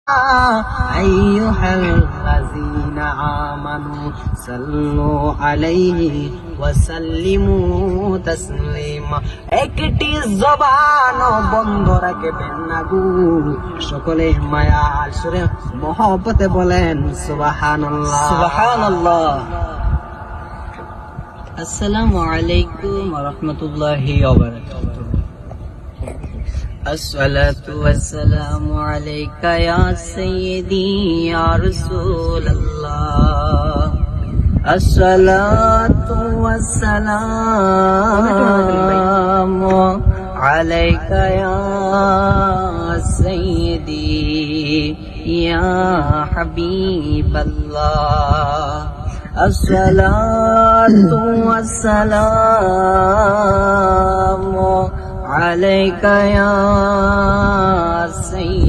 أيها الذين آمنوا صلوا عليه وسلموا تسليما একটি জবান বন্ধ রাখবেন না গো সকলে মায়ার সুরে মহব্বতে বলেন সুবহানাল্লাহ সুবহানাল্লাহ। আসসালামু আলাইকুম ওয়া রাহমাতুল্লাহি ওয়া বারাকাতুহু। الصلاة والسلام عليك يا سيدي يا رسول الله. الصلاة والسلام عليك يا سيدي يا حبيب الله. الصلاة والسلام عليك يا سيدي